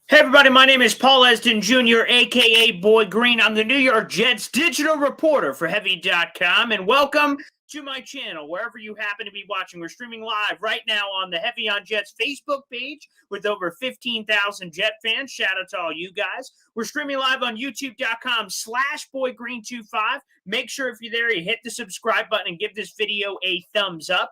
Hey everybody, my name is Paul Esden Jr., aka Boy Green. I'm the New York Jets digital reporter for Heavy.com, and welcome to my channel, wherever you happen to be watching. We're streaming live right now on the Heavy on Jets Facebook page with over 15,000 Jet fans. Shout out to all you guys. We're streaming live on youtube.com/boygreen25. Make sure if you're there, you hit the subscribe button and give this video a thumbs up.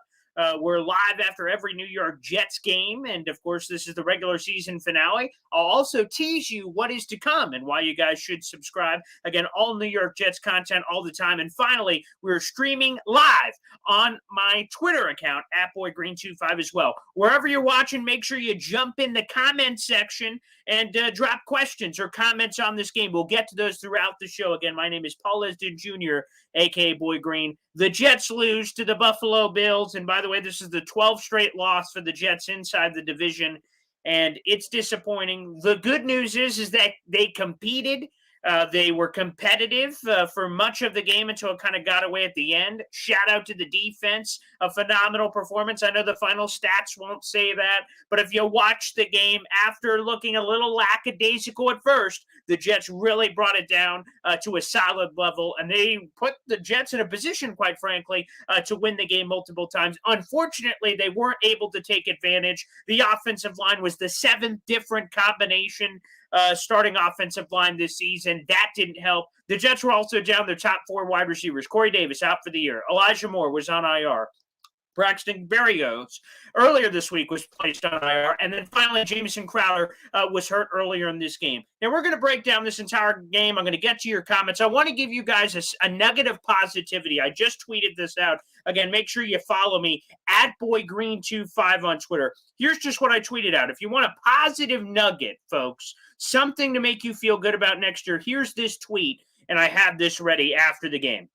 We're live after every New York Jets game, and of course, this is the regular season finale. I'll also tease you what is to come and why you guys should subscribe. Again, all New York Jets content all the time. And finally, we're streaming live on my Twitter account, @BoyGreen25 as well. Wherever you're watching, make sure you jump in the comment section and drop questions or comments on this game. We'll get to those throughout the show. Again, my name is Paul Esden Jr., a.k.a. Boy Green. The Jets lose to the Buffalo Bills. And by the way, this is the 12th straight loss for the Jets inside the division, and it's disappointing. The good news is that they competed. They were competitive for much of the game until it kind of got away at the end. Shout out to the defense, a phenomenal performance. I know the final stats won't say that, but if you watch the game after looking a little lackadaisical at first, the Jets really brought it down to a solid level, and they put the Jets in a position, quite frankly, to win the game multiple times. Unfortunately, they weren't able to take advantage. The offensive line was the seventh different combination starting offensive line this season. That didn't help. The Jets were also down their top four wide receivers. Corey Davis out for the year. Elijah Moore was on IR. Braxton Berrios earlier this week was placed on IR. And then finally, Jamison Crowder was hurt earlier in this game. Now, we're going to break down this entire game. I'm going to get to your comments. I want to give you guys a nugget of positivity. I just tweeted this out. Again, make sure you follow me @BoyGreen25 on Twitter. Here's just what I tweeted out. If you want a positive nugget, folks, something to make you feel good about next year, here's this tweet, and I have this ready after the game.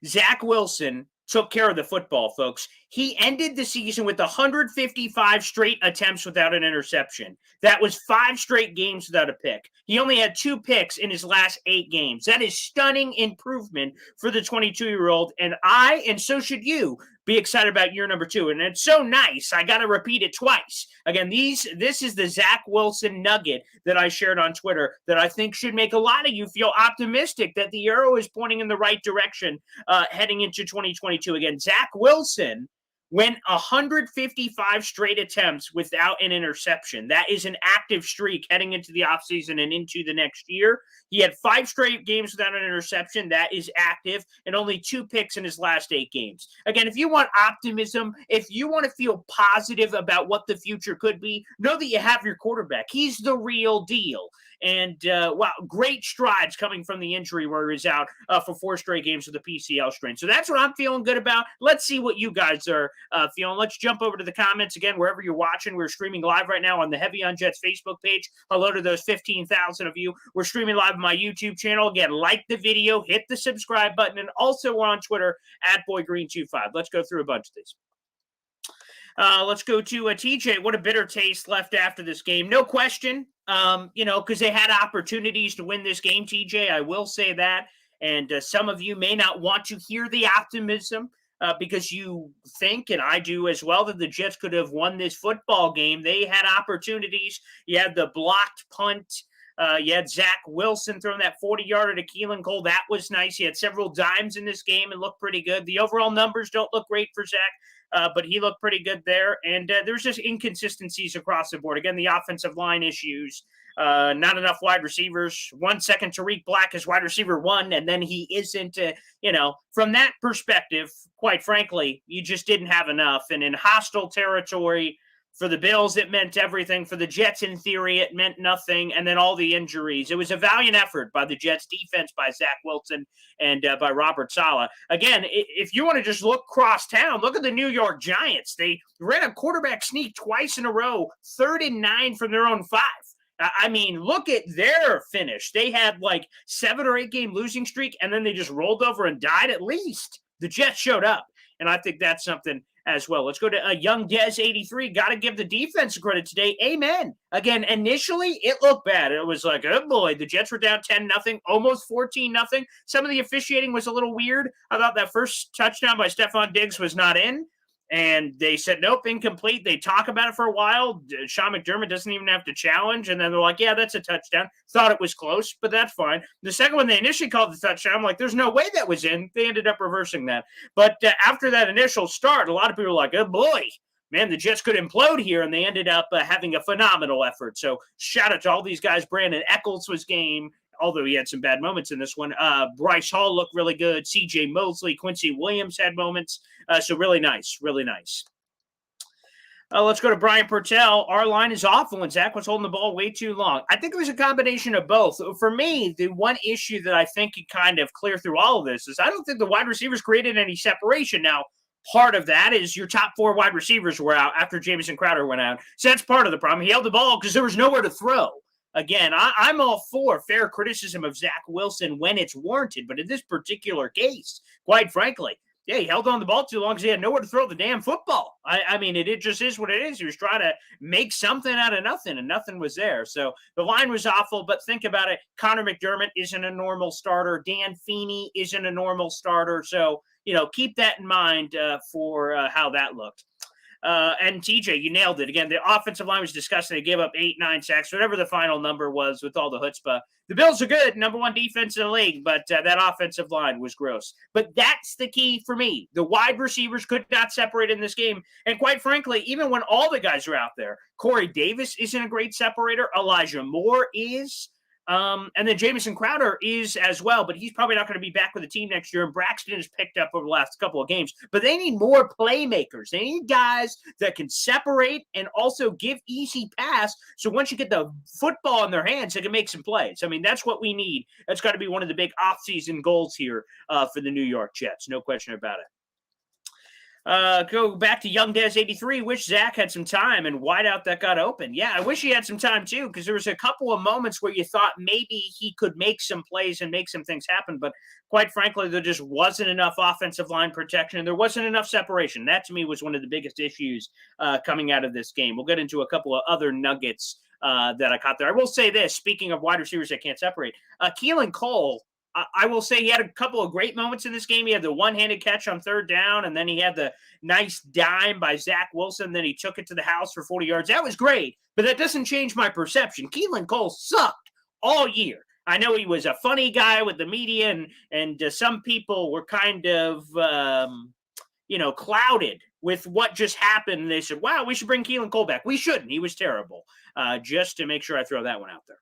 Zach Wilson took care of the football, folks. He ended the season with 155 straight attempts without an interception. That was 5 straight games without a pick. He only had 2 picks in his last 8 games. That is stunning improvement for the 22-year-old, and so should you, be excited about year number 2. And it's so nice. I got to repeat it twice. Again, this is the Zach Wilson nugget that I shared on Twitter that I think should make a lot of you feel optimistic that the arrow is pointing in the right direction heading into 2022. Again, Zach Wilson went 155 straight attempts without an interception. That is an active streak heading into the offseason and into the next year. He had 5 straight games without an interception. That is active, and only 2 picks in his last 8 games. Again, if you want optimism, if you want to feel positive about what the future could be, know that you have your quarterback. He's the real deal. And, wow, great strides coming from the injury where he was out for 4 straight games with a PCL strain. So that's what I'm feeling good about. Let's see what you guys are feeling. Let's jump over to the comments again, wherever you're watching. We're streaming live right now on the Heavy on Jets Facebook page. Hello to those 15,000 of you. We're streaming live on my YouTube channel. Again, like the video, hit the subscribe button, and also we're on Twitter @BoyGreen25. Let's go through a bunch of these. Let's go to TJ. What a bitter taste left after this game. No question, because they had opportunities to win this game, TJ. I will say that. And some of you may not want to hear the optimism because you think, and I do as well, that the Jets could have won this football game. They had opportunities. You had the blocked punt. You had Zach Wilson throwing that 40-yarder to Keelan Cole. That was nice. He had several dimes in this game and looked pretty good. The overall numbers don't look great for Zach, but he looked pretty good there. And there's just inconsistencies across the board. Again, the offensive line issues. Not enough wide receivers. 1 second, Tariq Black is wide receiver 1, and then he isn't, from that perspective, quite frankly, you just didn't have enough. And in hostile territory, for the Bills, it meant everything. For the Jets, in theory, it meant nothing. And then all the injuries. It was a valiant effort by the Jets defense, by Zach Wilson, and by Robert Saleh. Again, if you want to just look cross town, look at the New York Giants. They ran a quarterback sneak twice in a row, 3rd and 9 from their own 5. I mean, look at their finish. They had like 7 or 8 game losing streak, and then they just rolled over and died. At least the Jets showed up, and I think that's something as well. Let's go to Young Des 83. Got to give the defense credit today. Amen. Again, initially, it looked bad. It was like, oh boy, the Jets were down 10-0, almost 14-0. Some of the officiating was a little weird. I thought that first touchdown by Stephon Diggs was not in. And they said, nope, incomplete. They talk about it for a while. Sean McDermott doesn't even have to challenge. And then they're like, yeah, that's a touchdown. Thought it was close, but that's fine. The second one, they initially called the touchdown. I'm like, there's no way that was in. They ended up reversing that. But after that initial start, a lot of people were like, oh, boy, man, the Jets could implode here. And they ended up having a phenomenal effort. So shout out to all these guys. Brandon Eccles was game, although he had some bad moments in this one. Bryce Hall looked really good. C.J. Mosley, Quincy Williams had moments. So really nice, really nice. Let's go to Brian Purtell. Our line is awful, and Zach was holding the ball way too long. I think it was a combination of both. For me, the one issue that I think you kind of clear through all of this is I don't think the wide receivers created any separation. Now, part of that is your top 4 wide receivers were out after Jamison Crowder went out. So that's part of the problem. He held the ball because there was nowhere to throw. Again, I'm all for fair criticism of Zach Wilson when it's warranted, but in this particular case, quite frankly, yeah, he held on the ball too long because he had nowhere to throw the damn football. I mean, it just is what it is. He was trying to make something out of nothing, and nothing was there. So the line was awful, but think about it. Connor McDermott isn't a normal starter. Dan Feeney isn't a normal starter. So, keep that in mind for how that looked. And TJ, you nailed it. Again, the offensive line was disgusting. They gave up 8, 9 sacks, whatever the final number was with all the chutzpah. The Bills are good, number 1 defense in the league, but that offensive line was gross. But that's the key for me. The wide receivers could not separate in this game. And quite frankly, even when all the guys are out there, Corey Davis isn't a great separator. Elijah Moore is. And then Jamison Crowder is as well, but he's probably not going to be back with the team next year. And Braxton has picked up over the last couple of games, but they need more playmakers. They need guys that can separate and also give easy pass. So once you get the football in their hands, they can make some plays. I mean, that's what we need. That's got to be one of the big offseason goals here for the New York Jets. No question about it. Go back to Young Dez 83. Wish Zach had some time and wideout that got open. Yeah, I wish he had some time too, because there was a couple of moments where you thought maybe he could make some plays and make some things happen. But quite frankly, there just wasn't enough offensive line protection. There wasn't enough separation. That to me was one of the biggest issues coming out of this game. We'll get into a couple of other nuggets that I caught there. I will say this, speaking of wide receivers that can't separate, Keelan Cole, I will say he had a couple of great moments in this game. He had the one-handed catch on 3rd down, and then he had the nice dime by Zach Wilson. Then he took it to the house for 40 yards. That was great, but that doesn't change my perception. Keelan Cole sucked all year. I know he was a funny guy with the media, and some people were kind of, clouded with what just happened. And they said, wow, we should bring Keelan Cole back. We shouldn't. He was terrible. Just to make sure I throw that one out there.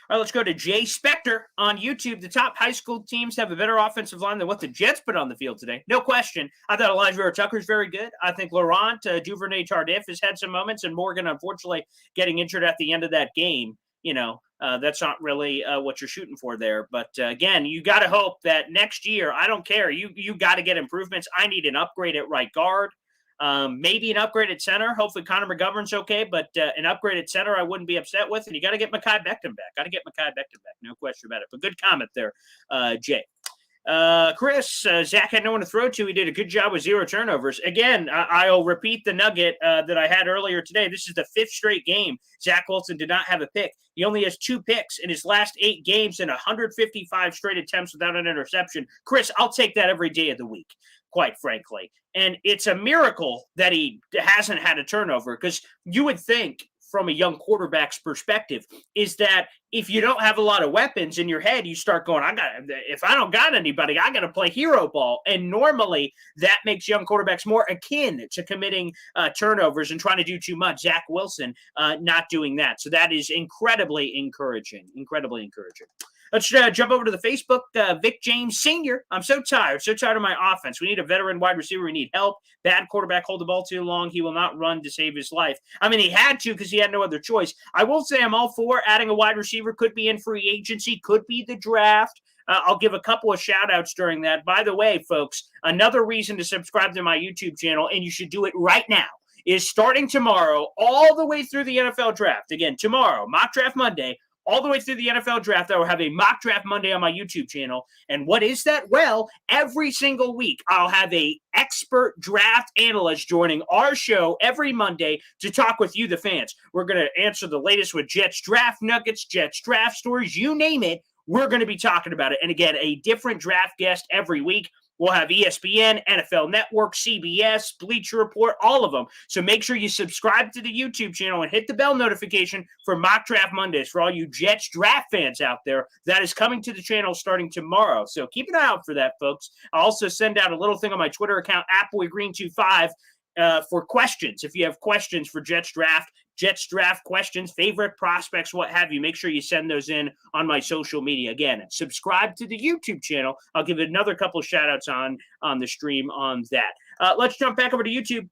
All right, let's go to Jay Spector on YouTube. The top high school teams have a better offensive line than what the Jets put on the field today. No question. I thought Elijah Tucker is very good. I think Laurent Duvernay-Tardif has had some moments, and Morgan, unfortunately, getting injured at the end of that game. That's not really what you're shooting for there. But again, you got to hope that next year, I don't care. You got to get improvements. I need an upgrade at right guard. Maybe an upgraded center. Hopefully Connor McGovern's okay, but an upgraded center I wouldn't be upset with. And you got to get Mekhi Becton back. No question about it. But good comment there, Jay. Chris, Zach had no one to throw to. He did a good job with 0 turnovers. Again, I'll repeat the nugget that I had earlier today. This is the 5th straight game Zach Wilson did not have a pick. He only has 2 picks in his last 8 games and 155 straight attempts without an interception. Chris, I'll take that every day of the week, quite frankly. And it's a miracle that he hasn't had a turnover, because you would think from a young quarterback's perspective is that if you don't have a lot of weapons in your head, you start going, if I don't got anybody, I got to play hero ball. And normally that makes young quarterbacks more akin to committing turnovers and trying to do too much. Zach Wilson not doing that. So that is incredibly encouraging. Let's jump over to the Facebook. Vic James Sr. I'm so tired of my offense. We need a veteran wide receiver. We need help. Bad quarterback, hold the ball too long. He will not run to save his life. I mean, he had to because he had no other choice. I will say I'm all for adding a wide receiver. Could be in free agency. Could be the draft. I'll give a couple of shout-outs during that. By the way, folks, another reason to subscribe to my YouTube channel, and you should do it right now, is starting tomorrow all the way through the NFL draft. Again, tomorrow, Mock Draft Monday, all the way through the NFL draft. I will have a Mock Draft Monday on my YouTube channel. And what is that? Well, every single week, I'll have a expert draft analyst joining our show every Monday to talk with you, the fans. We're going to answer the latest with Jets draft nuggets, Jets draft stories, you name it. We're going to be talking about it. And again, a different draft guest every week. We'll have ESPN, NFL Network, CBS, Bleacher Report, all of them. So make sure you subscribe to the YouTube channel and hit the bell notification for Mock Draft Mondays for all you Jets draft fans out there. That is coming to the channel starting tomorrow. So keep an eye out for that, folks. I'll also send out a little thing on my Twitter account, @BoyGreen25, for questions. If you have questions for Jets draft questions, favorite prospects, what have you, make sure you send those in on my social media. Again, subscribe to the YouTube channel. I'll give it another couple of shout outs on the stream on that. Let's jump back over to YouTube.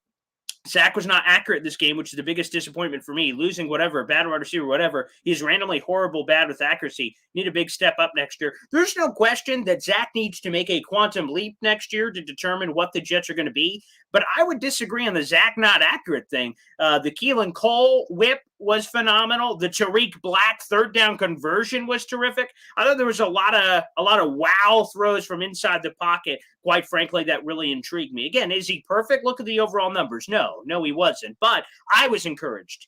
Zach was not accurate this game, which is the biggest disappointment for me. Losing whatever, bad wide receiver, whatever. He's randomly horrible bad with accuracy. Need a big step up next year. There's no question that Zach needs to make a quantum leap next year to determine what the Jets are going to be. But I would disagree on the Zach not accurate thing. The Keelan Cole whip was phenomenal. The Tariq Black third down conversion was terrific. I thought there was a lot of wow throws from inside the pocket. Quite frankly, that really intrigued me. Again, is he perfect? Look at the overall numbers. No, he wasn't. But I was encouraged.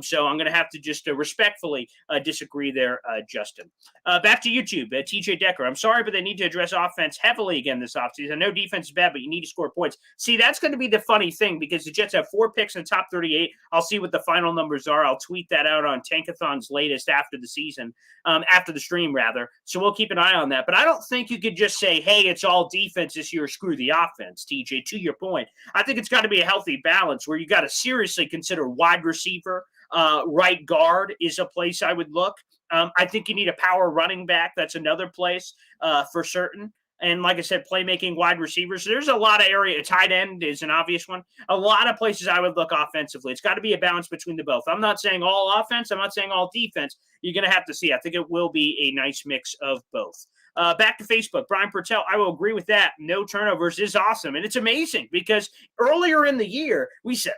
So I'm going to have to just respectfully disagree there, Justin. Back to YouTube, TJ Decker. I'm sorry, but they need to address offense heavily again this offseason. I know defense is bad, but you need to score points. See, that's going to be the funny thing because the Jets have 4 picks in the top 38. I'll see what the final numbers are. I'll tweet that out on Tankathon's latest after the season, after the stream, rather. So we'll keep an eye on that. But I don't think you could just say, hey, it's all defense this year, screw the offense, TJ, to your point. I think it's got to be a healthy balance where you got to seriously consider wide receiver. Right guard is a place I would look. I think you need a power running back. That's another place for certain. And like I said, playmaking wide receivers. So there's a lot of area. Tight end is an obvious one. A lot of places I would look offensively. It's got to be a balance between the both. I'm not saying all offense. I'm not saying all defense. You're going to have to see. I think it will be a nice mix of both. Back to Facebook, Brian Pertell, I will agree with that. No turnovers is awesome. And it's amazing because earlier in the year, we said,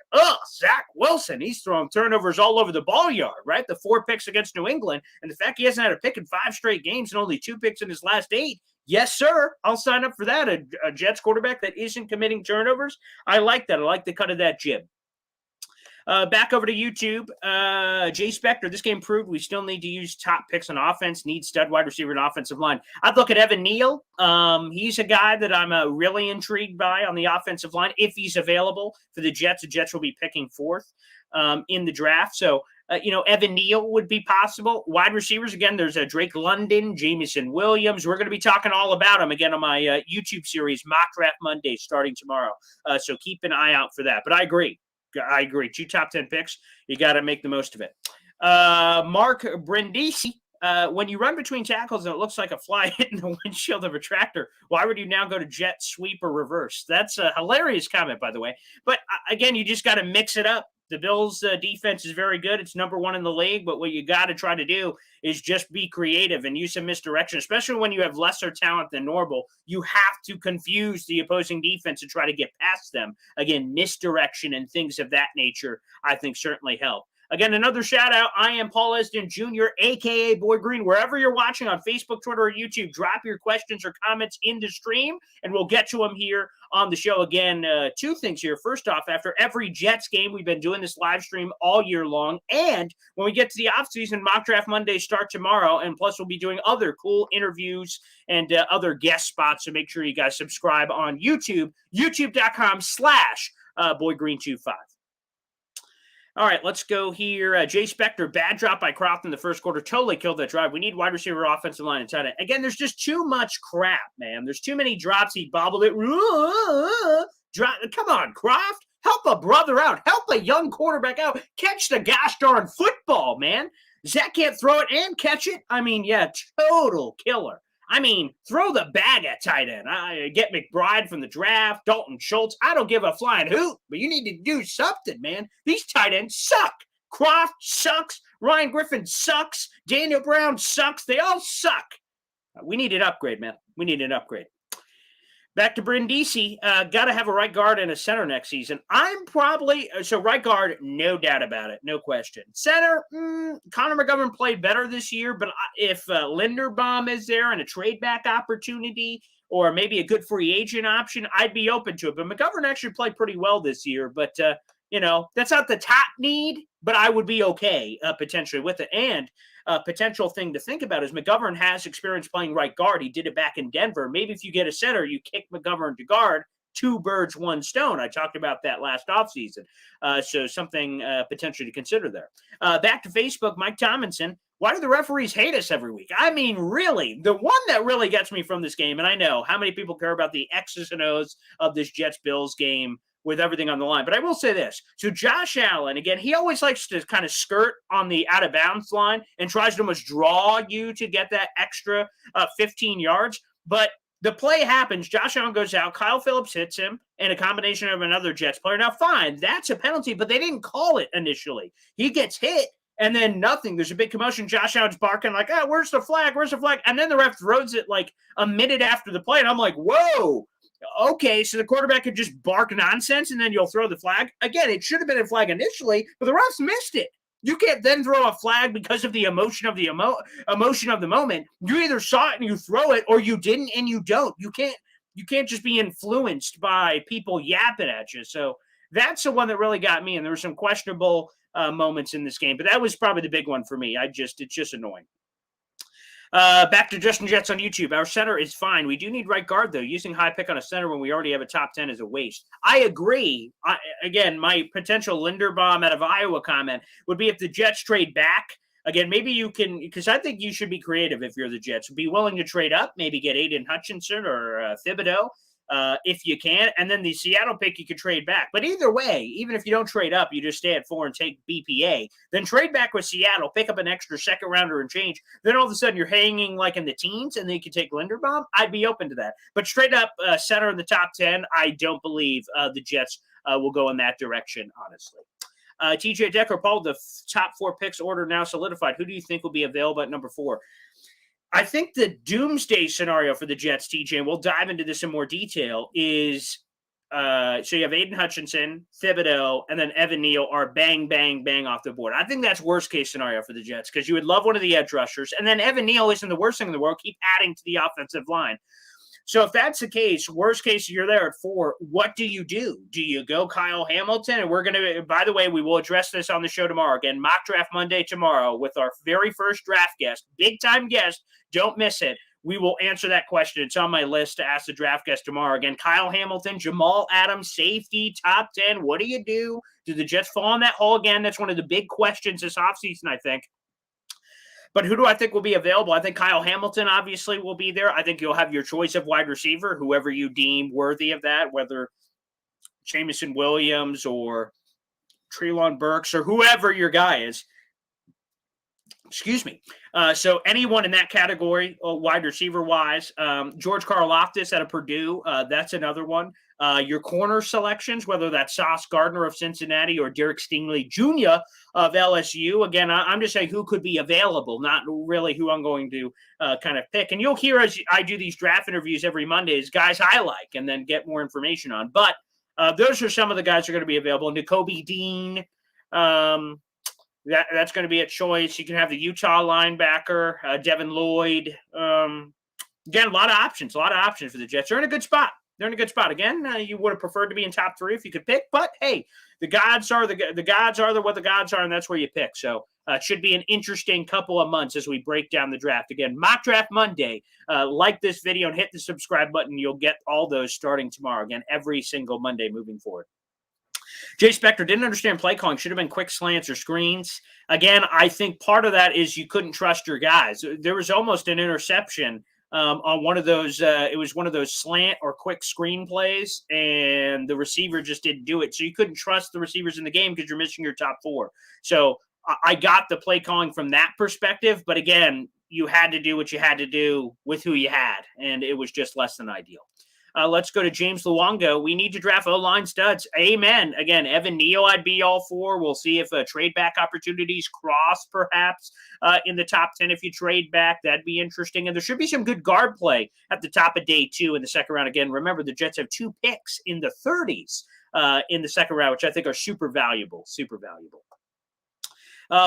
Zach Wilson, he's throwing turnovers all over the ball yard, right? The 4 picks against New England. And the fact he hasn't had a pick in 5 straight games and only 2 picks in his last 8. Yes, sir. I'll sign up for that. A Jets quarterback that isn't committing turnovers. I like that. I like the cut of that jib. Back over to YouTube. Jay Spector, this game proved we still need to use top picks on offense, need stud wide receiver and offensive line. I'd look at Evan Neal. He's a guy that I'm really intrigued by on the offensive line. If he's available for the Jets will be picking 4th in the draft. So, Evan Neal would be possible. Wide receivers, again, there's Drake London, Jamison Williams. We're going to be talking all about them again on my YouTube series, Mock Draft Monday, starting tomorrow. So keep an eye out for that. But I agree. 2 top 10 picks. You got to make the most of it. Mark Brindisi, when you run between tackles and it looks like a fly hitting the windshield of a tractor, why would you now go to jet, sweep, or reverse? That's a hilarious comment, by the way. But again, you just got to mix it up. The Bills' defense is very good. It's number 1 in the league. But what you got to try to do is just be creative and use some misdirection, especially when you have lesser talent than normal. You have to confuse the opposing defense and try to get past them. Again, misdirection and things of that nature, I think, certainly help. Again, another shout out. I am Paul Esden Jr., a.k.a. Boy Green. Wherever you're watching on Facebook, Twitter, or YouTube, drop your questions or comments in the stream, and we'll get to them here on the show. Again, 2 things here. First off, after every Jets game, we've been doing this live stream all year long. And when we get to the offseason, Mock Draft Mondays start tomorrow. And plus, we'll be doing other cool interviews and other guest spots. So make sure you guys subscribe on YouTube, youtube.com/BoyGreen25. All right, let's go here. Jay Spector, bad drop by Croft in the first quarter. Totally killed that drive. We need wide receiver, offensive line, and tight end. Again, there's just too much crap, man. There's too many drops. He bobbled it. Come on, Croft. Help a brother out. Help a young quarterback out. Catch the gosh darn football, man. Zach can't throw it and catch it. I mean, yeah, total killer. I mean, throw the bag at tight end. I get McBride from the draft, Dalton Schultz. I don't give a flying hoot, but you need to do something, man. These tight ends suck. Croft sucks. Ryan Griffin sucks. Daniel Brown sucks. They all suck. We need an upgrade, man. We need an upgrade. Back to Brindisi. Got to have a right guard and a center next season. I'm probably – so right guard, no doubt about it. No question. Center, Connor McGovern played better this year, but if Linderbaum is there and a trade back opportunity or maybe a good free agent option, I'd be open to it. But McGovern actually played pretty well this year. But, that's not the top need, but I would be okay potentially with it. And potential thing to think about is McGovern has experience playing right guard. He did it back in Denver. Maybe if you get a center, you kick McGovern to guard. Two birds, one stone. I talked about that last offseason. So something potentially to consider there. Back to Facebook, Mike Tomlinson. Why do the referees hate us every week? I mean, really, the one that really gets me from this game, and I know how many people care about the X's and O's of this Jets-Bills game with everything on the line. But I will say this. So Josh Allen, again, he always likes to kind of skirt on the out-of-bounds line and tries to almost draw you to get that extra 15 yards. But the play happens. Josh Allen goes out. Kyle Phillips hits him and a combination of another Jets player. Now, fine, that's a penalty, but they didn't call it initially. He gets hit, and then nothing. There's a big commotion. Josh Allen's barking like, where's the flag? Where's the flag? And then the ref throws it like a minute after the play, and I'm like, whoa. Okay, so the quarterback could just bark nonsense, and then you'll throw the flag? Again, it should have been a flag initially, but the refs missed it. You can't then throw a flag because of the emotion of the emotion of the moment. You either saw it and you throw it, or you didn't and you don't. You can't just be influenced by people yapping at you. So that's the one that really got me. And there were some questionable moments in this game, but that was probably the big one for me. It's just annoying. Back to Justin Jets on YouTube. Our center is fine. We do need right guard, though. Using high pick on a center when we already have a top 10 is a waste. I agree. Again, my potential Linderbaum out of Iowa comment would be if the Jets trade back. Again, maybe you can, because I think you should be creative if you're the Jets. Be willing to trade up, maybe get Aiden Hutchinson or Thibodeau. If you can, and then the Seattle pick you could trade back. But either way, even if you don't trade up, you just stay at 4 and take BPA, then trade back with Seattle, pick up an extra second rounder and change. Then all of a sudden you're hanging like in the teens, and then you can take Linderbaum. I'd be open to that. But straight up center in the top 10, I don't believe the Jets will go in that direction, honestly. TJ Decker, Paul, the top 4 picks order now solidified. Who do you think will be available at number 4? I think the doomsday scenario for the Jets, TJ, and we'll dive into this in more detail, is so you have Aiden Hutchinson, Thibodeau, and then Evan Neal are bang, bang, bang off the board. I think that's worst-case scenario for the Jets because you would love one of the edge rushers, and then Evan Neal isn't the worst thing in the world. Keep adding to the offensive line. So if that's the case, worst case, you're there at 4. What do? Do you go Kyle Hamilton? And we're going to, by the way, we will address this on the show tomorrow. Again, Mock Draft Monday tomorrow with our very first draft guest, big-time guest. Don't miss it. We will answer that question. It's on my list to ask the draft guest tomorrow. Again, Kyle Hamilton, Jamal Adams, safety, top 10. What do you do? Do the Jets fall in that hole again? That's one of the big questions this offseason, I think. But who do I think will be available? I think Kyle Hamilton obviously will be there. I think you'll have your choice of wide receiver, whoever you deem worthy of that, whether Jamison Williams or Treylon Burks or whoever your guy is. Excuse me. So anyone in that category, wide receiver-wise, George Karlaftis out of Purdue, that's another one. Your corner selections, whether that's Sauce Gardner of Cincinnati or Derek Stingley Jr. of LSU. Again, I'm just saying who could be available, not really who I'm going to kind of pick. And you'll hear as I do these draft interviews every Monday is guys I like and then get more information on. But those are some of the guys who are going to be available. Nakobe Dean, that's going to be a choice. You can have the Utah linebacker, Devin Lloyd. Again, a lot of options for the Jets. They're in a good spot. Again, you would have preferred to be in top 3 if you could pick, but hey, the gods are what the gods are, and that's where you pick. So it should be an interesting couple of months as we break down the draft. Again, Mock Draft Monday. Like this video and hit the subscribe button. You'll get all those starting tomorrow. Again, every single Monday moving forward. Jay Spector didn't understand play calling. Should have been quick slants or screens. Again, I think part of that is you couldn't trust your guys. There was almost an interception on one of those. It was one of those slant or quick screen plays, and the receiver just didn't do it. So you couldn't trust the receivers in the game because you're missing your top 4. So I got the play calling from that perspective. But again, you had to do what you had to do with who you had, and it was just less than ideal. Let's go to James Luongo. We need to draft O-line studs. Amen. Again, Evan Neal, I'd be all for. We'll see if trade back opportunities cross perhaps in the top 10 if you trade back. That'd be interesting. And there should be some good guard play at the top of day 2 in the second round. Again, remember the Jets have 2 picks in the 30s in the second round, which I think are super valuable.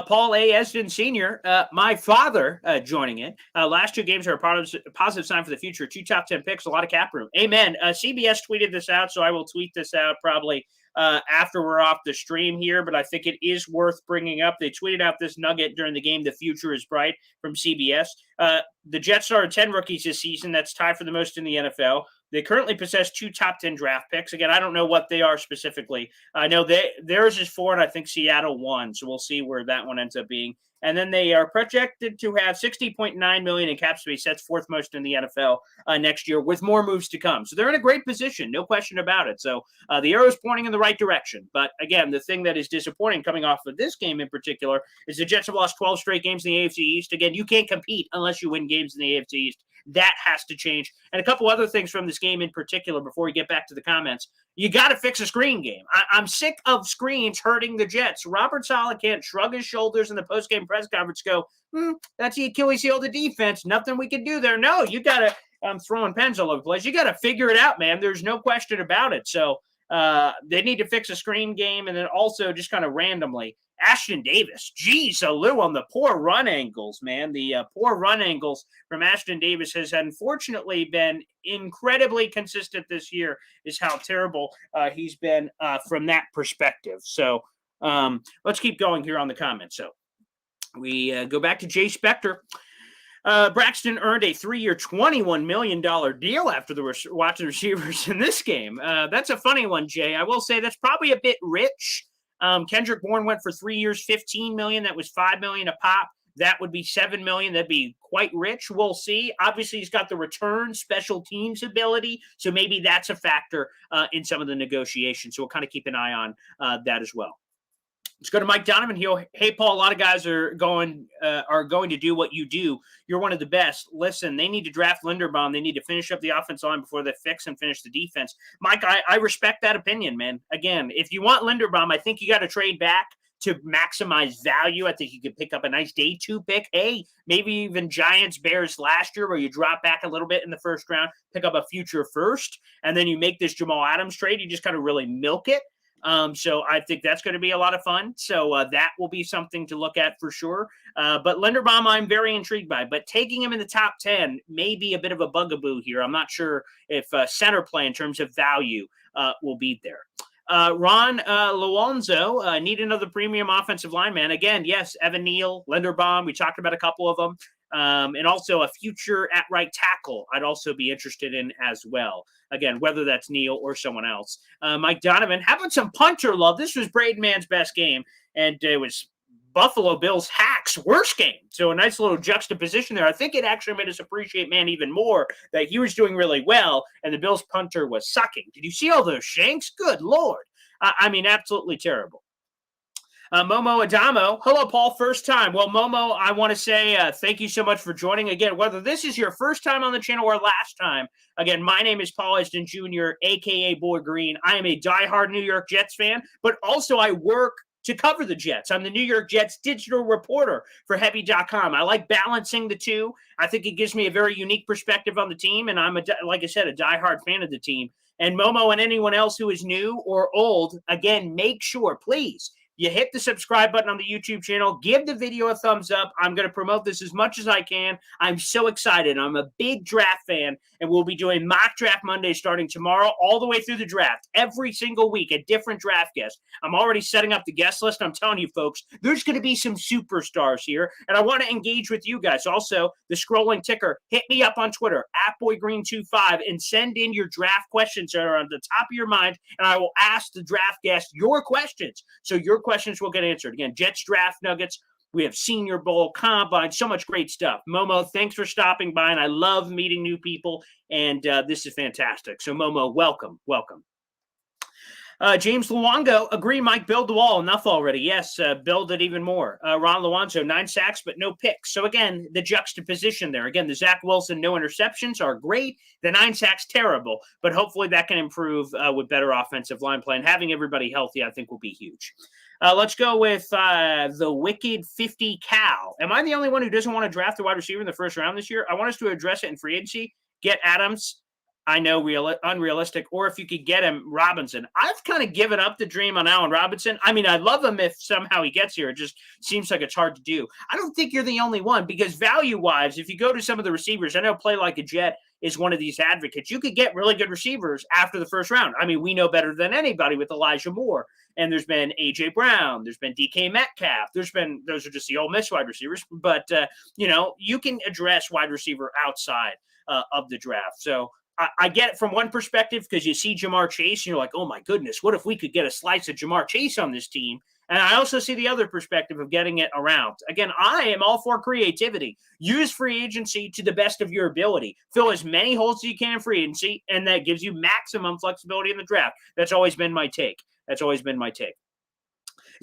Paul A. Esden Sr., my father joining in. Last 2 games are a positive sign for the future. 2 top 10 picks, a lot of cap room. Amen. CBS tweeted this out, so I will tweet this out probably after we're off the stream here, but I think it is worth bringing up. They tweeted out this nugget during the game, "The future is bright," from CBS. The Jets started 10 rookies this season. That's tied for the most in the NFL. They currently possess 2 top 10 draft picks. Again, I don't know what they are specifically. I know theirs is 4, and I think Seattle 1. So we'll see where that one ends up being. And then they are projected to have $60.9 million in cap space. That's 4th most in the NFL next year, with more moves to come. So they're in a great position, no question about it. So the arrow is pointing in the right direction. But again, the thing that is disappointing coming off of this game in particular is the Jets have lost 12 straight games in the AFC East. Again, you can't compete unless you win games in the AFC East. That has to change. And a couple other things from this game in particular before we get back to the comments. You got to fix a screen game. I'm sick of screens hurting the Jets. Robert Saleh can't shrug his shoulders in the postgame press conference, go, that's the Achilles heel of the defense. Nothing we can do there. No, you got to, I'm throwing pens all over the place. You got to figure it out, man. There's no question about it. So they need to fix a screen game. And then also just kind of randomly, Ashton Davis, geez, Lou, on the poor run angles, man. The poor run angles from Ashton Davis has unfortunately been incredibly consistent this year, is how terrible he's been from that perspective. So let's keep going here on the comments. So we go back to Jay Spector. Braxton earned a 3-year, $21 million deal after the watching receivers in this game. That's a funny one, Jay. I will say that's probably a bit rich. Kendrick Bourne went for 3 years, $15 million. That was $5 million a pop. That would be $7 million. That'd be quite rich. We'll see. Obviously, he's got the return special teams ability, so maybe that's a factor in some of the negotiations. So we'll kind of keep an eye on that as well. Let's go to Mike Donovan here. Hey, Paul, a lot of guys are going to do what you do. You're one of the best. Listen, they need to draft Linderbaum. They need to finish up the offensive line before they fix and finish the defense. Mike, I respect that opinion, man. Again, if you want Linderbaum, I think you got to trade back to maximize value. I think you could pick up a nice day 2 pick. Hey, maybe even Giants, Bears last year, where you drop back a little bit in the first round, pick up a future first, and then you make this Jamal Adams trade. You just kind of really milk it. So I think that's going to be a lot of fun. So that will be something to look at for sure. But Linderbaum, I'm very intrigued by. But taking him in the top 10 may be a bit of a bugaboo here. I'm not sure if center play in terms of value will be there. Ron Luonzo need another premium offensive lineman. Again, yes, Evan Neal, Linderbaum. We talked about a couple of them. And also a future at right tackle I'd also be interested in as well. Again, whether that's Neal or someone else. Mike Donovan, having some punter love. This was Braden Mann's best game, and it was Buffalo Bills Hack's worst game. So a nice little juxtaposition there. I think it actually made us appreciate Mann even more, that he was doing really well, and the Bills punter was sucking. Did you see all those shanks? Good Lord. I mean, absolutely terrible. Momo Adamo. Hello, Paul. First time. Well, Momo, I want to say thank you so much for joining. Again, whether this is your first time on the channel or last time, again, my name is Paul Eston Jr., a.k.a. Boy Green. I am a diehard New York Jets fan, but also I work to cover the Jets. I'm the New York Jets digital reporter for Heavy.com. I like balancing the two. I think it gives me a very unique perspective on the team, and I'm, like I said, a diehard fan of the team. And Momo and anyone else who is new or old, again, make sure, please, you hit the subscribe button on the YouTube channel. Give the video a thumbs up. I'm going to promote this as much as I can. I'm so excited. I'm a big draft fan, and we'll be doing Mock Draft Monday starting tomorrow all the way through the draft. Every single week, a different draft guest. I'm already setting up the guest list. I'm telling you, folks, there's going to be some superstars here, and I want to engage with you guys. Also, the scrolling ticker, hit me up on Twitter, @BoyGreen25, and send in your draft questions that are on the top of your mind, and I will ask the draft guest your questions. So your questions will get answered. Again, Jets draft nuggets. We have Senior Bowl, Combine, so much great stuff. Momo, thanks for stopping by, and I love meeting new people, and this is fantastic. So, Momo, welcome. James Luongo, agree, Mike, build the wall. Enough already. Yes, build it even more. Ron Luongo, 9 sacks, but no picks. So, again, the juxtaposition there. Again, the Zach Wilson no interceptions are great. The 9 sacks, terrible. But hopefully that can improve with better offensive line play. And having everybody healthy, I think, will be huge. Let's go with the Wicked 50 Cal. Am I the only one who doesn't want to draft a wide receiver in the first round this year? I want us to address it in free agency. Get Adams. I know unrealistic, or if you could get him, Robinson. I've kind of given up the dream on Allen Robinson. I mean, I love him if somehow he gets here. It just seems like it's hard to do. I don't think you're the only one, because value-wise, if you go to some of the receivers, I know Play Like a Jet is one of these advocates. You could get really good receivers after the first round. I mean, we know better than anybody with Elijah Moore. And there's been A.J. Brown. There's been DK Metcalf. Those are just the Ole Miss wide receivers. But, you can address wide receiver outside of the draft. So I get it from one perspective because you see Jamar Chase and you're like, oh, my goodness, what if we could get a slice of Jamar Chase on this team? And I also see the other perspective of getting it around. Again, I am all for creativity. Use free agency to the best of your ability. Fill as many holes as you can in free agency, and that gives you maximum flexibility in the draft. That's always been my take.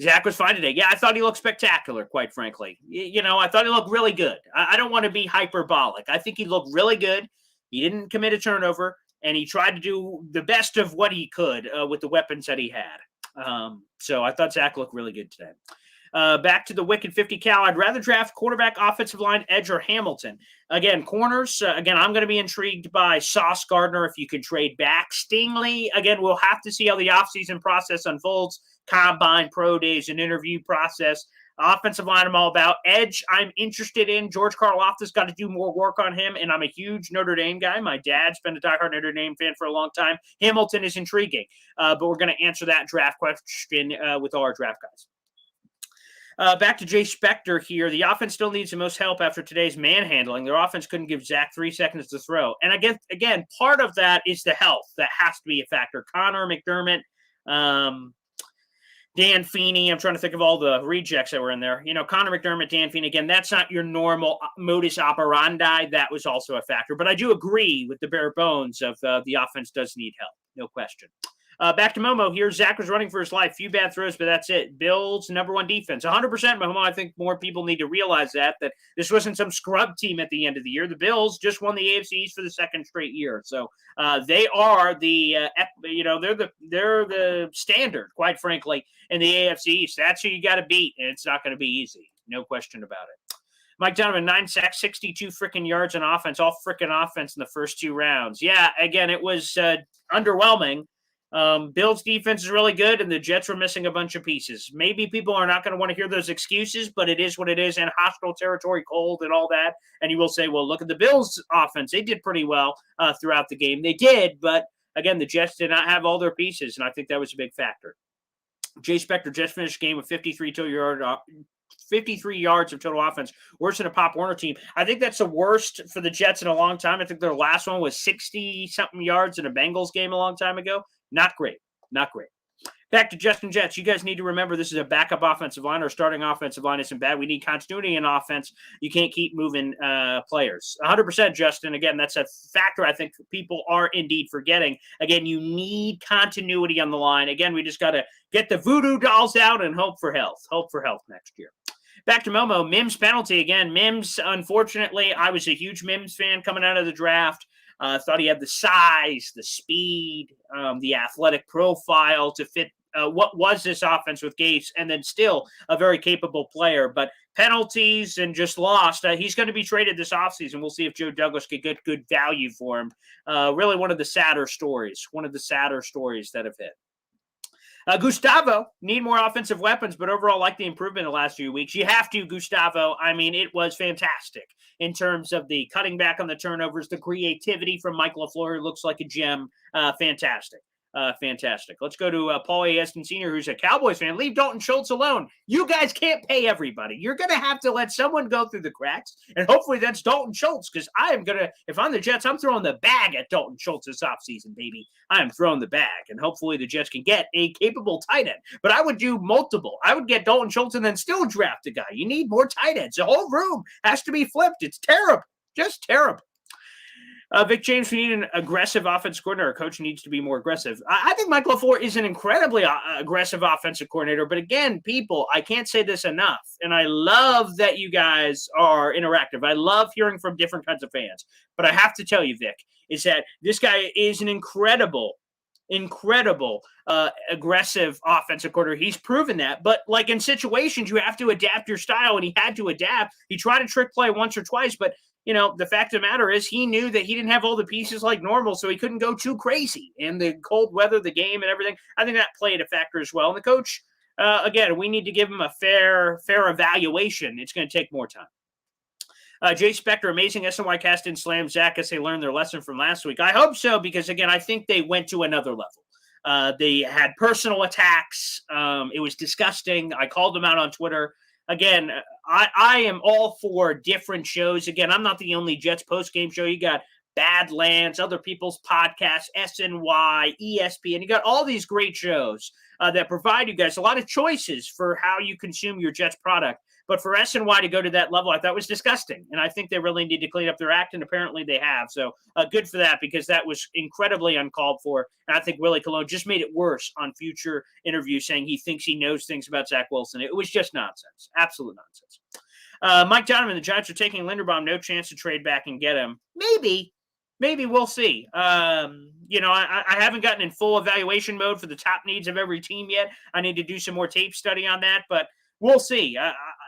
Zach was fine today. Yeah, I thought he looked spectacular, quite frankly. I thought he looked really good. I don't want to be hyperbolic. I think he looked really good. He didn't commit a turnover, and he tried to do the best of what he could with the weapons that he had. So I thought Zach looked really good today. Back to the Wicked 50 cal. I'd rather draft quarterback, offensive line, edge, or Hamilton. Again, corners. I'm going to be intrigued by Sauce Gardner if you could trade back. Stingley, again, we'll have to see how the offseason process unfolds. Combine, pro days, and interview process. Offensive line, I'm all about. Edge, I'm interested in. George Karlaftis got to do more work on him, and I'm a huge Notre Dame guy. My dad's been a diehard Notre Dame fan for a long time. Hamilton is intriguing, but we're going to answer that draft question with all our draft guys. Back to Jay Spector here. The offense still needs the most help after today's manhandling. Their offense couldn't give Zach 3 seconds to throw. And again, part of that is the health. That has to be a factor. Connor McDermott, Dan Feeney. I'm trying to think of all the rejects that were in there. Connor McDermott, Dan Feeney. Again, that's not your normal modus operandi. That was also a factor. But I do agree with the bare bones of the offense does need help. No question. Back to Momo here. Zach was running for his life. Few bad throws, but that's it. Bills, number one defense. 100%, Momo. I think more people need to realize that this wasn't some scrub team at the end of the year. The Bills just won the AFC East for the second straight year. So they are they're the standard, quite frankly, in the AFC East. That's who you got to beat, and it's not going to be easy. No question about it. Mike Donovan, 9 sacks, 62 freaking yards on offense, all freaking offense in the first 2 rounds. Yeah, again, it was underwhelming. Bills defense is really good, and the Jets were missing a bunch of pieces. Maybe people are not going to want to hear those excuses, but it is what it is, and hostile territory, cold, and all that. And you will say, well, look at the Bills' offense. They did pretty well throughout the game. They did, but, again, the Jets did not have all their pieces, and I think that was a big factor. Jay Spector just finished the game with 53 yards of total offense, worse than a Pop Warner team. I think that's the worst for the Jets in a long time. I think their last one was 60-something yards in a Bengals game a long time ago. Not great. Back to Justin Jets. You guys need to remember this is a backup offensive line. Our starting offensive line isn't bad. We need continuity in offense. You can't keep moving players. 100%, Justin. Again, that's a factor I think people are indeed forgetting. Again, you need continuity on the line. Again, we just got to get the voodoo dolls out and hope for health. Hope for health next year. Back to Momo. Mims penalty again. Mims, unfortunately, I was a huge Mims fan coming out of the draft. Thought he had the size, the speed, the athletic profile to fit what was this offense with Gates, and then still a very capable player. But penalties and just lost. He's going to be traded this offseason. We'll see if Joe Douglas can get good value for him. Really one of the sadder stories that have hit. Gustavo, need more offensive weapons, but overall like the improvement in the last few weeks. You have to, Gustavo. I mean, it was fantastic in terms of the cutting back on the turnovers, the creativity from Mike LaFleur, who looks like a gem. Fantastic. Fantastic. Let's go to Paul A. Eston Sr., who's a Cowboys fan. Leave Dalton Schultz alone. You guys can't pay everybody. You're going to have to let someone go through the cracks, and hopefully that's Dalton Schultz, because I am going to, if I'm the Jets, I'm throwing the bag at Dalton Schultz this offseason, baby. I am throwing the bag, and hopefully the Jets can get a capable tight end. But I would do multiple. I would get Dalton Schultz and then still draft a guy. You need more tight ends. The whole room has to be flipped. It's terrible. Just terrible. Vic James, we need an aggressive offensive coordinator. Our coach needs to be more aggressive. I think Mike LaFleur is an incredibly aggressive offensive coordinator. But again, people, I can't say this enough. And I love that you guys are interactive. I love hearing from different kinds of fans. But I have to tell you, Vic, is that this guy is an incredible aggressive offensive coordinator. He's proven that. But like in situations, you have to adapt your style, and he had to adapt. He tried to trick play once or twice, but you know, the fact of the matter is he knew that he didn't have all the pieces like normal, so he couldn't go too crazy. And the cold weather, the game, and everything, I think that played a factor as well. And the coach, again, we need to give him a fair evaluation. It's going to take more time. Jay Spector, amazing SNY cast in slam Zach as they learned their lesson from last week. I hope so, because again, I think they went to another level. They had personal attacks. It was disgusting. I called them out on Twitter. Again, I am all for different shows. Again, I'm not the only Jets post-game show. You got Badlands, other people's podcasts, SNY, ESPN. You got all these great shows that provide you guys a lot of choices for how you consume your Jets product. But for SNY to go to that level, I thought was disgusting. And I think they really need to clean up their act, and apparently they have. So good for that, because that was incredibly uncalled for. And I think Willie Colon just made it worse on future interviews, saying he thinks he knows things about Zach Wilson. It was just nonsense. Absolute nonsense. Mike Donovan, the Giants are taking Linderbaum. No chance to trade back and get him. Maybe we'll see. I haven't gotten in full evaluation mode for the top needs of every team yet. I need to do some more tape study on that, but we'll see.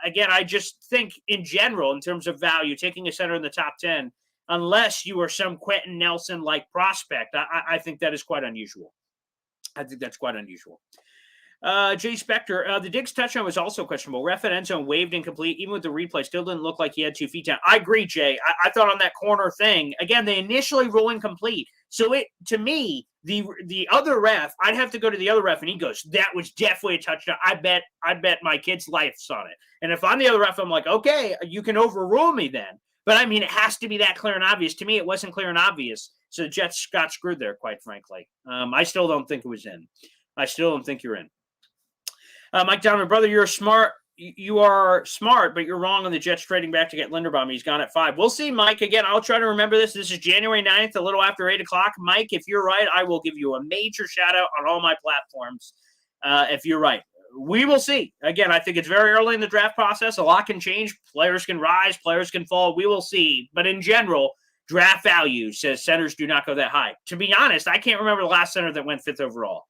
Again, I just think in general, in terms of value, taking a center in the top 10, unless you are some Quentin Nelson-like prospect, I think that is quite unusual. I think that's quite unusual. Jay Spector, the Diggs touchdown was also questionable. Ref at end zone waved incomplete. Even with the replay, still didn't look like he had 2 feet down. I agree, Jay. I thought on that corner thing, again, they initially rule incomplete. So to me, the other ref, I'd have to go to the other ref, and he goes, that was definitely a touchdown. I bet my kid's life's on it. And if I'm the other ref, I'm like, okay, you can overrule me then. But I mean, it has to be that clear and obvious. To me, it wasn't clear and obvious. So the Jets got screwed there, quite frankly. I still don't think it was in. I still don't think you're in. Mike Donovan, brother, you're smart. You are smart, but you're wrong on the Jets trading back to get Linderbaum. He's gone at 5. We'll see, Mike. Again, I'll try to remember this. This is January 9th, a little after 8 o'clock. Mike, if you're right, I will give you a major shout-out on all my platforms if you're right. We will see. Again, I think it's very early in the draft process. A lot can change. Players can rise. Players can fall. We will see. But in general, draft value says centers do not go that high. To be honest, I can't remember the last center that went 5th overall.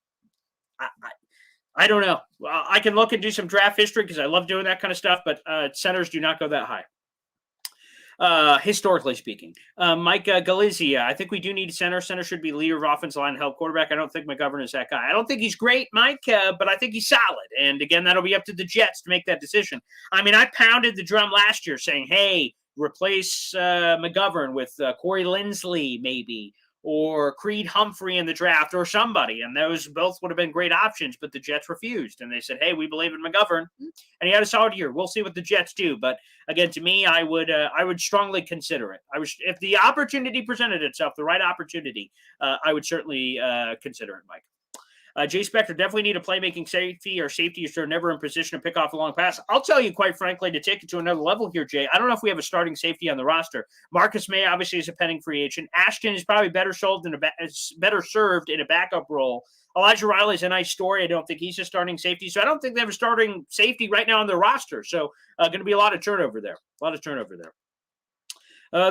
I don't know. I can look and do some draft history because I love doing that kind of stuff, but centers do not go that high, historically speaking. Mike Galizia, I think we do need a center. Center should be leader of offensive line and help quarterback. I don't think McGovern is that guy. I don't think he's great, Mike, but I think he's solid. And again, that'll be up to the Jets to make that decision. I mean, I pounded the drum last year saying, hey, replace McGovern with Corey Linsley, maybe, or Creed Humphrey in the draft, or somebody. And those both would have been great options, but the Jets refused. And they said, hey, we believe in McGovern. And he had a solid year. We'll see what the Jets do. But again, to me, I would strongly consider it. If the opportunity presented itself, the right opportunity, I would certainly consider it, Mike. Jay Spector, definitely need a playmaking safety, or safeties are never in position to pick off a long pass. I'll tell you, quite frankly, to take it to another level here, Jay, I don't know if we have a starting safety on the roster. Marcus May obviously is a pending free agent. Ashton is probably better served in a backup role. Elijah Riley is a nice story. I don't think he's a starting safety. So I don't think they have a starting safety right now on their roster. So going to be a lot of turnover there.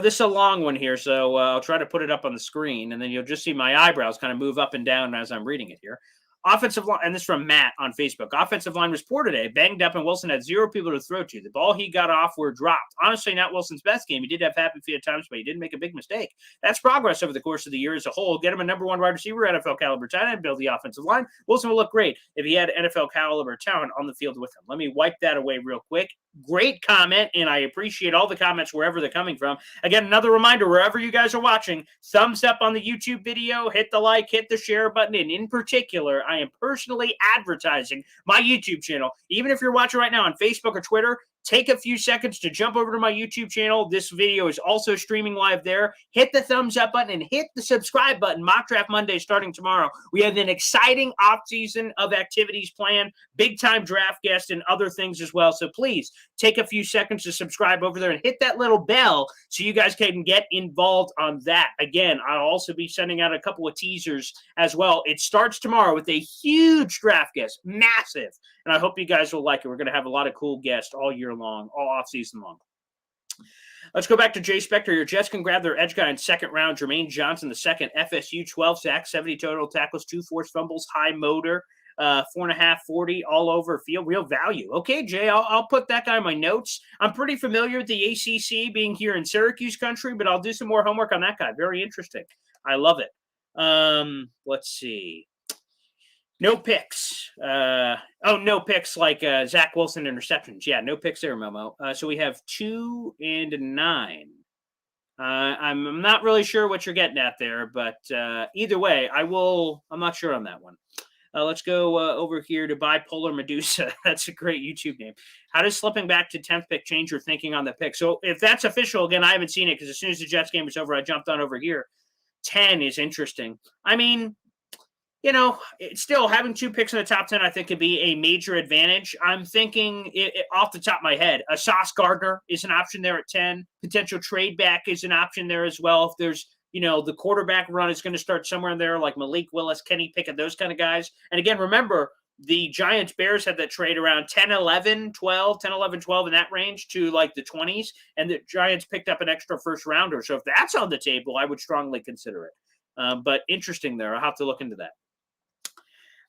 This is a long one here, so I'll try to put it up on the screen, and then you'll just see my eyebrows kind of move up and down as I'm reading it here. Offensive line, and this is from Matt on Facebook. Offensive line was poor today, banged up, and Wilson had 0 people to throw to. The ball he got off were dropped. Honestly, not Wilson's best game. He did have happy feet at times, but he didn't make a big mistake. That's progress over the course of the year as a whole. Get him a number 1 wide receiver, NFL caliber tight end, build the offensive line. Wilson will look great if he had NFL caliber talent on the field with him. Let me wipe that away real quick. Great comment, and I appreciate all the comments wherever they're coming from. Again, another reminder, wherever you guys are watching, thumbs up on the YouTube video, hit the like, hit the share button, and in particular, I am personally advertising my YouTube channel. Even if you're watching right now on Facebook or Twitter, take a few seconds to jump over to my YouTube channel. This video is also streaming live there. Hit the thumbs up button and hit the subscribe button. Mock Draft Monday starting tomorrow. We have an exciting off-season of activities planned, big-time draft guests, and other things as well. So please take a few seconds to subscribe over there and hit that little bell so you guys can get involved on that. Again, I'll also be sending out a couple of teasers as well. It starts tomorrow with a huge draft guest, massive. And I hope you guys will like it. We're going to have a lot of cool guests all year long, all off-season long. Let's go back to Jay Spector. Your Jets can grab their edge guy in 2nd round. Jermaine Johnson, the 2nd. FSU, 12 sacks, 70 total tackles, 2 forced fumbles, high motor, 4.5, 40, all over field. Real value. Okay, Jay, I'll put that guy in my notes. I'm pretty familiar with the ACC being here in Syracuse country, but I'll do some more homework on that guy. Very interesting. I love it. Let's see. No picks. No picks like Zach Wilson interceptions. Yeah, no picks there, Momo. So we have 2 and 9. I'm not really sure what you're getting at there, but either way, I'm not sure on that one. Let's go over here to Bipolar Medusa. That's a great YouTube name. How does slipping back to 10th pick change your thinking on the pick? So if that's official, again, I haven't seen it because as soon as the Jets game was over, I jumped on over here. 10 is interesting. I mean, it's still having 2 picks in the top 10, I think, could be a major advantage. I'm thinking off the top of my head, a Sauce Gardner is an option there at 10. Potential trade back is an option there as well. If there's, the quarterback run is going to start somewhere in there like Malik Willis, Kenny Pickett, those kind of guys. And again, remember, the Giants Bears had that trade around 10, 11, 12 in that range to like the 20s. And the Giants picked up an extra first rounder. So if that's on the table, I would strongly consider it. But interesting there. I'll have to look into that.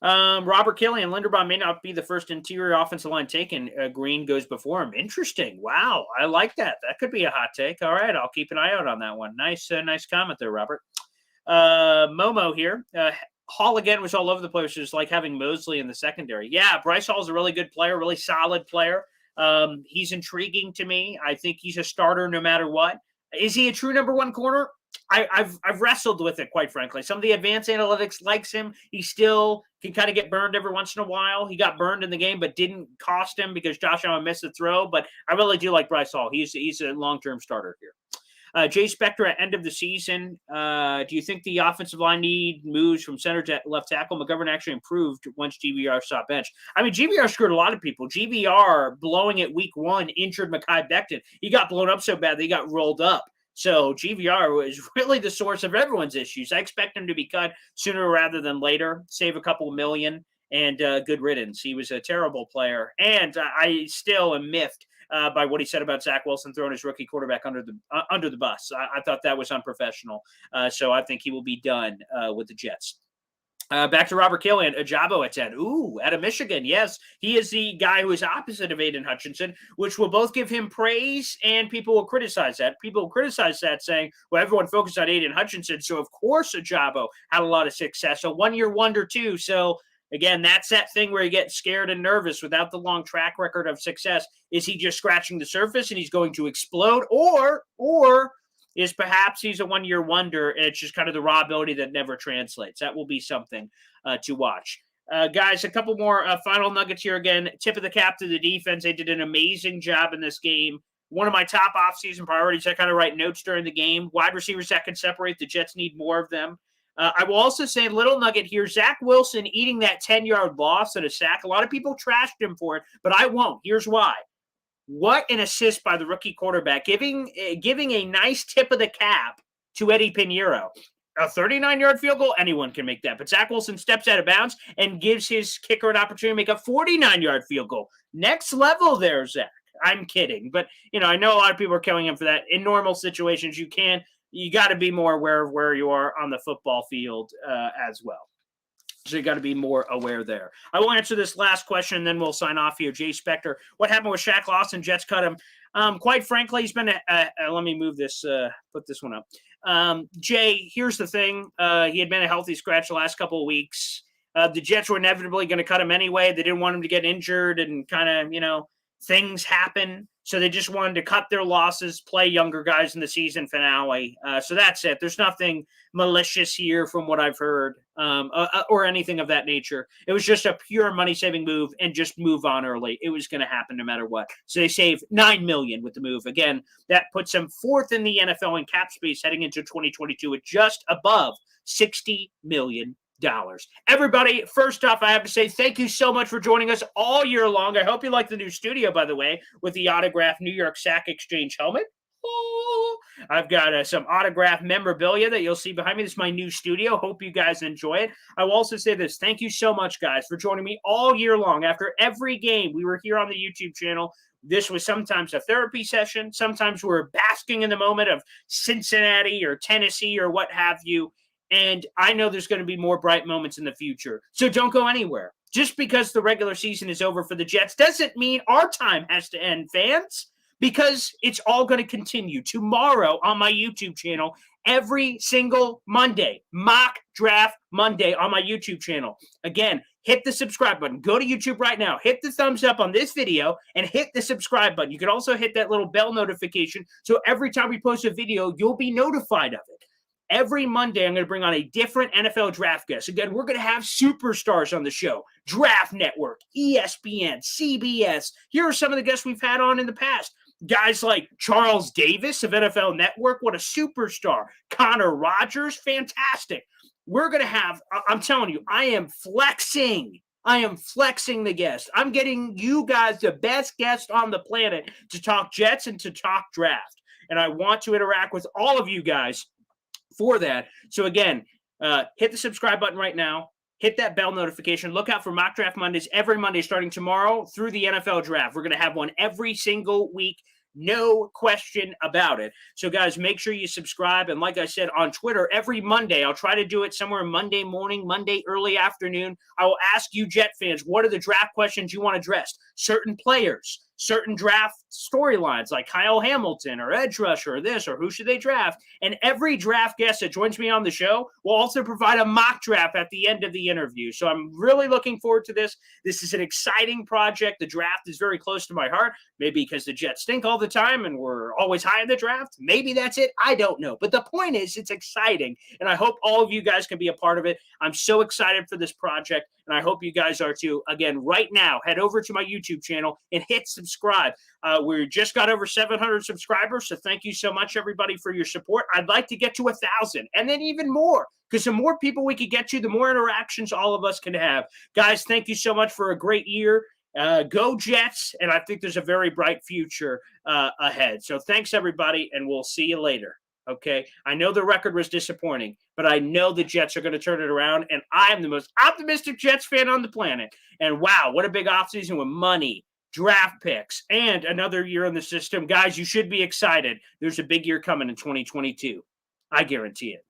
Robert Killian, Linderbaum may not be the first interior offensive line taken. Green goes before him. Interesting. Wow. I like that. That could be a hot take. All right. I'll keep an eye out on that one. Nice comment there, Robert. Momo here. Hall again was all over the place. It was like having Mosley in the secondary. Yeah. Bryce Hall is a really good player, really solid player. He's intriguing to me. I think he's a starter no matter what. Is he a true number 1 corner? I've wrestled with it, quite frankly. Some of the advanced analytics likes him. He still can kind of get burned every once in a while. He got burned in the game, but didn't cost him because Josh Allen missed the throw. But I really do like Bryce Hall. He's a long-term starter here. Jay Spector at end of the season. Do you think the offensive line need moves from center to left tackle? McGovern actually improved once GVR saw bench. I mean, GVR screwed a lot of people. GVR blowing it week 1 injured Mekhi Becton. He got blown up so bad that he got rolled up. So GVR was really the source of everyone's issues. I expect him to be cut sooner rather than later, save a couple million, and good riddance. He was a terrible player. And I still am miffed by what he said about Zach Wilson throwing his rookie quarterback under the bus. I thought that was unprofessional. So I think he will be done with the Jets. Back to Robert Killian, Ajabo at 10. Ooh, out of Michigan. Yes, he is the guy who is opposite of Aiden Hutchinson, which will both give him praise and people will criticize that. People will criticize that saying, well, everyone focused on Aiden Hutchinson. So, of course, Ajabo had a lot of success. A one-year wonder, too. So, again, that's that thing where you get scared and nervous without the long track record of success. Is he just scratching the surface and he's going to explode? Or is perhaps he's a one-year wonder and it's just kind of the raw ability that never translates. That will be something to watch. Guys, a couple more final nuggets here again. Tip of the cap to the defense. They did an amazing job in this game. One of my top offseason priorities, I kind of write notes during the game. Wide receivers that can separate. The Jets need more of them. I will also say, little nugget here, Zach Wilson eating that 10-yard loss at a sack. A lot of people trashed him for it, but I won't. Here's why. What an assist by the rookie quarterback, giving a nice tip of the cap to Eddie Pinheiro. A 39-yard field goal, anyone can make that. But Zach Wilson steps out of bounds and gives his kicker an opportunity to make a 49-yard field goal. Next level there, Zach. I'm kidding. But, I know a lot of people are killing him for that. In normal situations, you got to be more aware of where you are on the football field as well. So you got to be more aware there. I will answer this last question, and then we'll sign off here. Jay Spector, what happened with Shaq Lawson? Jets cut him. Quite frankly, he's been let me move this, put this one up. Jay, here's the thing. He had been a healthy scratch the last couple of weeks. The Jets were inevitably going to cut him anyway. They didn't want him to get injured and kind of, things happen. So they just wanted to cut their losses, play younger guys in the season finale. So that's it. There's nothing malicious here from what I've heard or anything of that nature. It was just a pure money-saving move and just move on early. It was going to happen no matter what. So they saved $9 million with the move. Again, that puts them 4th in the NFL in cap space heading into 2022 at just above $60 million. Everybody, first off, I have to say thank you so much for joining us all year long. I hope you like the new studio, by the way, with the autographed New York Sack Exchange helmet. Oh, I've got some autographed memorabilia that you'll see behind me. This is my new studio. Hope you guys enjoy it. I will also say this. Thank you so much, guys, for joining me all year long. After every game, we were here on the YouTube channel. This was sometimes a therapy session. Sometimes we're basking in the moment of Cincinnati or Tennessee or what have you. And I know there's going to be more bright moments in the future. So don't go anywhere. Just because the regular season is over for the Jets doesn't mean our time has to end, fans, because it's all going to continue. Tomorrow on my YouTube channel, every single Monday. Mock Draft Monday on my YouTube channel. Again, hit the subscribe button. Go to YouTube right now. Hit the thumbs up on this video and hit the subscribe button. You can also hit that little bell notification so every time we post a video, you'll be notified of it. Every Monday, I'm going to bring on a different NFL draft guest. Again, we're going to have superstars on the show. Draft Network, ESPN, CBS. Here are some of the guests we've had on in the past. Guys like Charles Davis of NFL Network. What a superstar. Connor Rogers, fantastic. We're going to have, I'm telling you, I am flexing the guest. I'm getting you guys the best guest on the planet to talk Jets and to talk draft. And I want to interact with all of you guys for that. So again, hit the subscribe button right now. Hit that bell notification. Look out for Mock Draft Mondays every Monday starting tomorrow through the NFL Draft. We're going to have one every single week. No question about it. So, guys, make sure you subscribe. And like I said, on Twitter, every Monday, I'll try to do it somewhere Monday morning, Monday early afternoon. I will ask you, Jet fans, what are the draft questions you want addressed? Certain players, certain draft storylines like Kyle Hamilton or edge rusher or this or who should they draft. And every draft guest that joins me on the show will also provide a mock draft at the end of the interview. So I'm really looking forward to this. This is an exciting project. The draft is very close to my heart, maybe because the Jets stink all the time and we're always high in the draft. Maybe that's it. I don't know. But the point is, it's exciting. And I hope all of you guys can be a part of it. I'm so excited for this project. And I hope you guys are too. Again, right now, head over to my YouTube channel and hit subscribe. We just got over 700 subscribers, so thank you so much, everybody, for your support. I'd like to get to 1,000 and then even more, because the more people we can get to, the more interactions all of us can have. Guys, thank you so much for a great year. Go Jets, and I think there's a very bright future ahead. So thanks, everybody, and we'll see you later. Okay, I know the record was disappointing, but I know the Jets are going to turn it around, and I'm the most optimistic Jets fan on the planet. And wow, what a big offseason with money, draft picks, and another year in the system. Guys, you should be excited. There's a big year coming in 2022. I guarantee it.